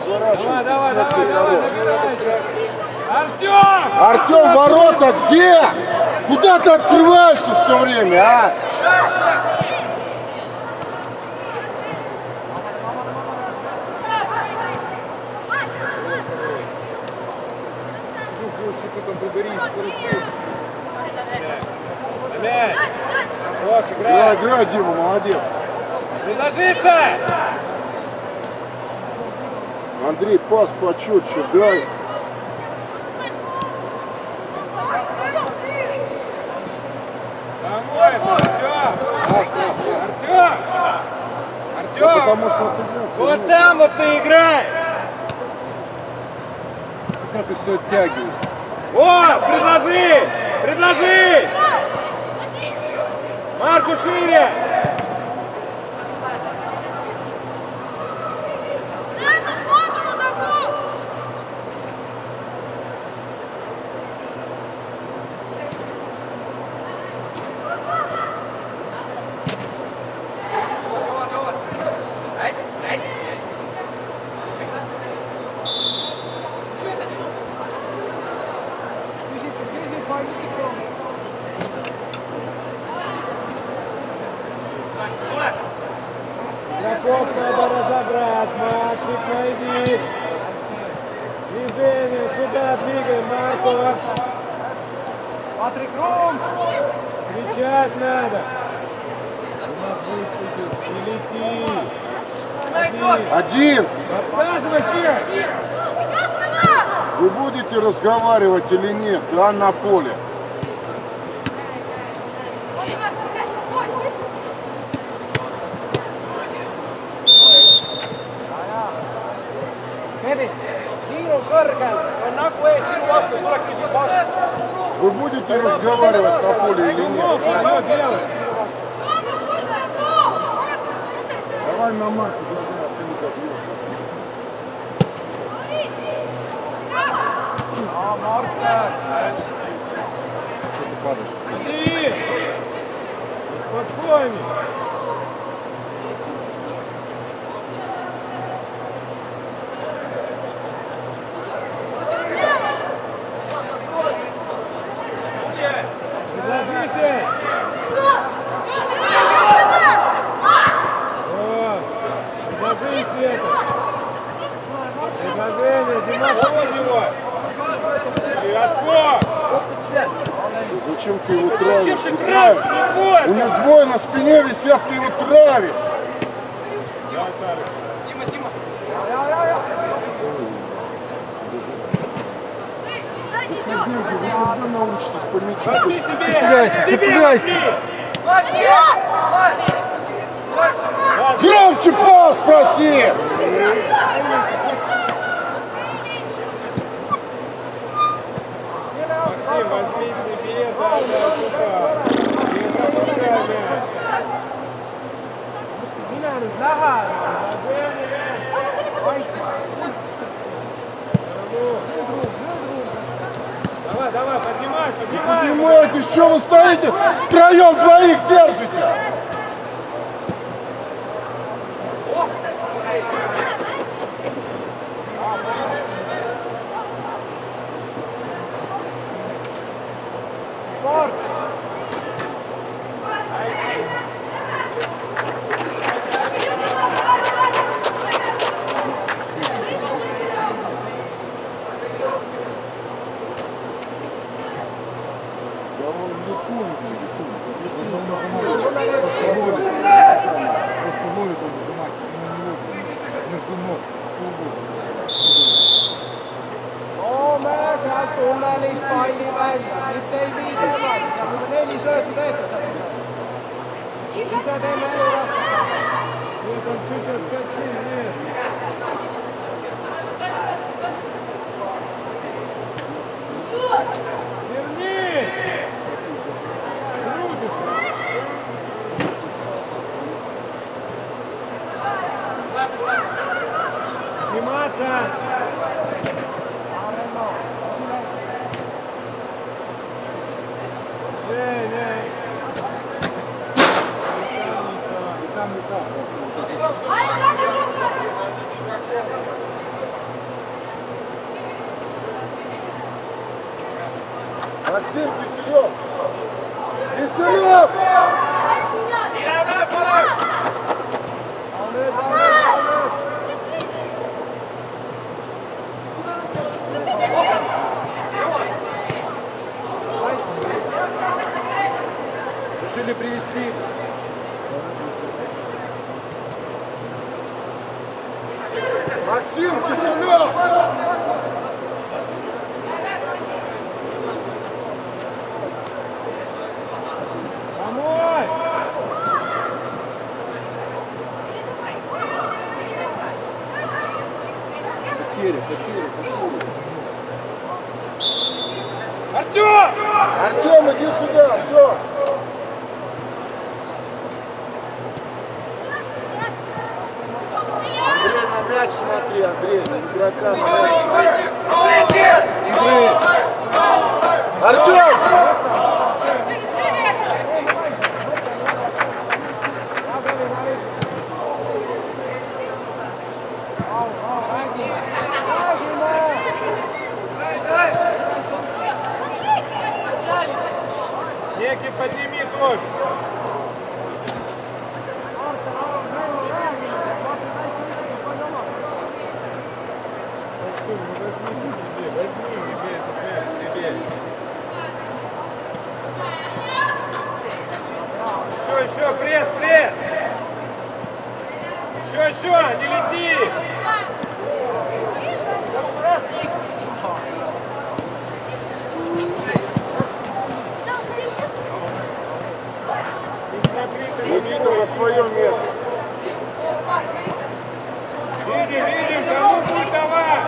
Собрались. Давай, набирайся. Артем, ворота где? Куда ты открываешься все время, а? Играй, Дима, молодец. Предложиться! Андрей, пас почетче дай. Артем! Потому что Вот там вот ты играй! как ты все оттягиваешься? О, предложи! Марку шире! Игроков надо разобрать, Максик, найди. Движение, сюда двигаем, Маркова. Патрик Ром! Кричать надо. Не лети. Один! Подсказывайте! Вы будете разговаривать или нет? Да, на поле. Вы будете разговаривать на поле или нет? Давай на марку, ты не добьешься. Что ты падаешь? Спокойней. Предложите! Предложи, Света! Предложение, Димафон его! И отскок! Зачем ты его травишь? У него двое на спине висят, ты его травишь. Вы научитесь по мячу. Цепляйся! Громче пас проси! Максим, возьми себе это, не пропускай мяч. Давай, поднимай! Поднимайтесь, что вы стоите? Втроем двоих держите! Tunnelissa paini välillä. Nyt ei viitää vasta. Mutta 4 syöttöä etussa. Isä teemme elurasta. Nyt on sytyt ketsin niin. Верни! Руки! Максим, Киселев! Киселев! Решили привести. Максим, Киселев! Домой! Артем! Артем, иди сюда, Артем! Андрей, на мяч смотри, Андрей, на игрока. Артем! Неки, подними тоже. Еще, пресс, пресс! Еще, не лети! Никита на свое место. Видим, кому будет давать!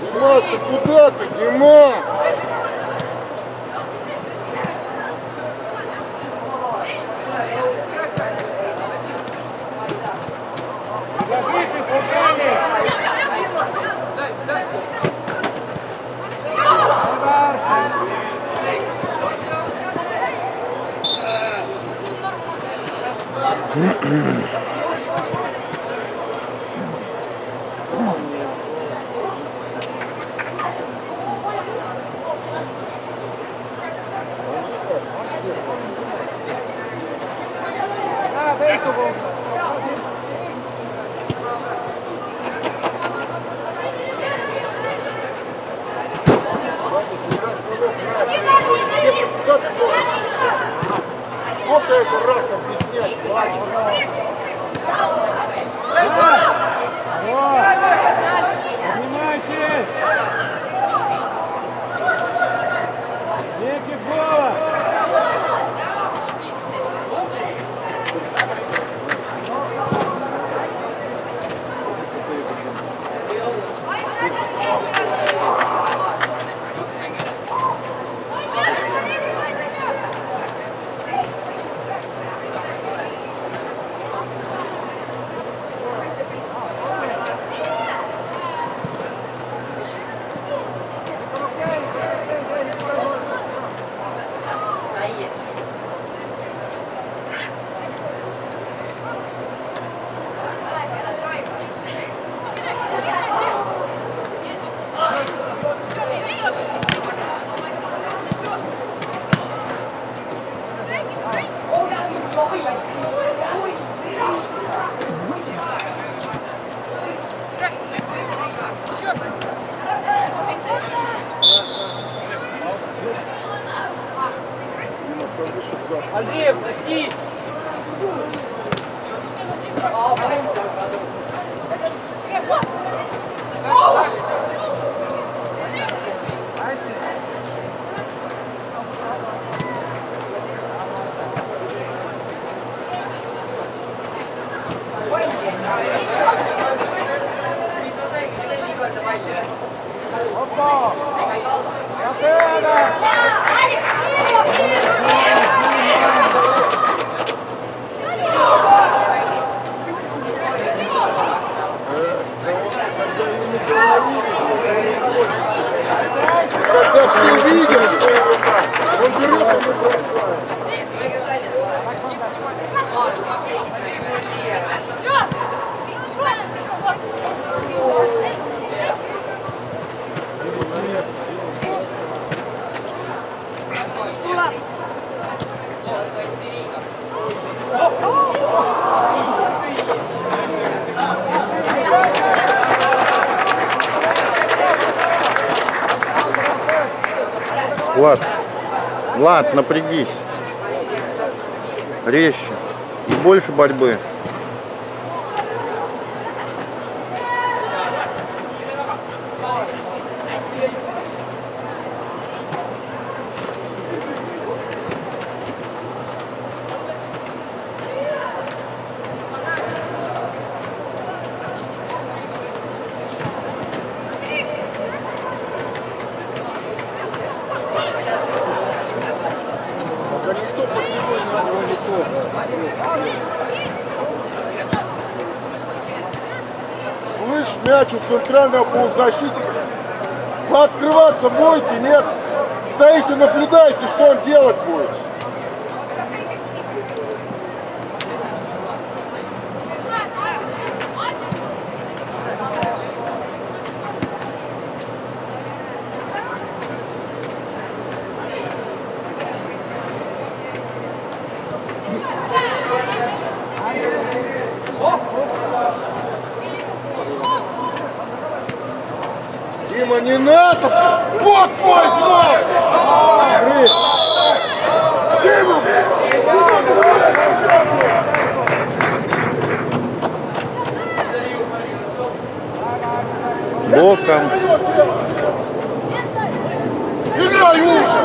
Димас, ты куда ты, Димас? Ложитесь, центральные! Куда ты должен смещаться? Сколько это раз объяснять? Ладно. Поднимайте! Неки, гола! Андрей, прости! Опа! Готово! Когда все видят, что его так, он берет и бросает. Влад, напрягись. Резче. И больше борьбы. Да никто под него на него не смотрит. Слышь, мяч у центрального полузащитника. Вы открываться будете, нет? Стоите, наблюдаете, что он делать будет. Дима, не надо! Вот твой гол! Дима! Боком. Играй уже!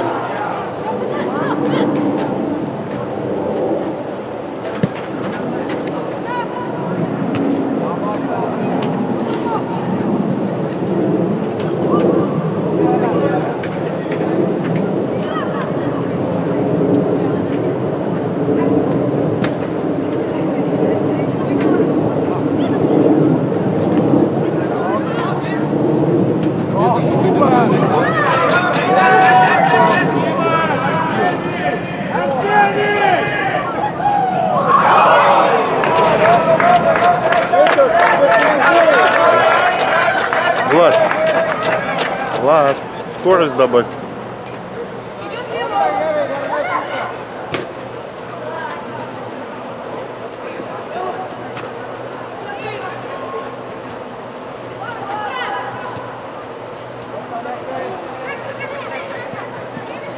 Влад, скорость добавь.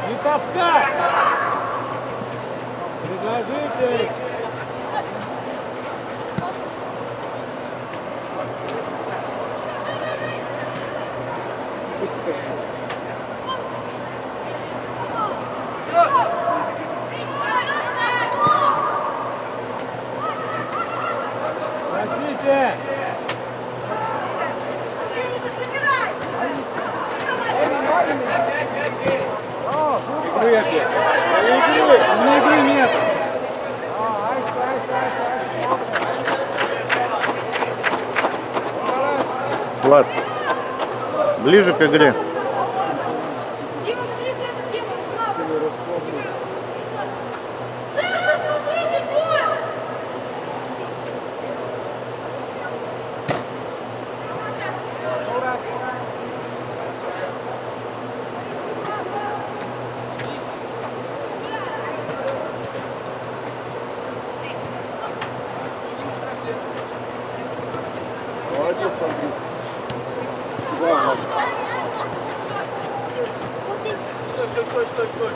Не таскай! Предложите! Просите! Не игры нет. Влад, ближе к игре. Молодец, Андрей. Стой.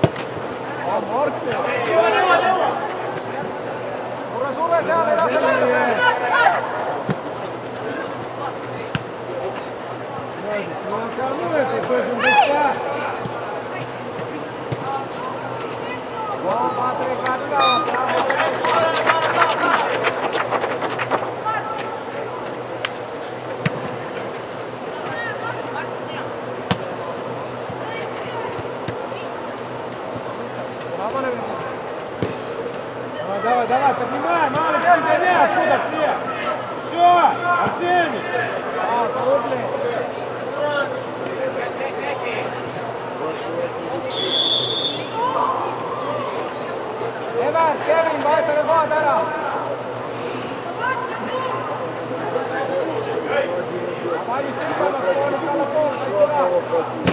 Давай, поднимай, Малыш, гони отсюда все! Все, Арсений! Ever, Kevin, weitere Vorderung! Давай, Никита, на поле, на поле,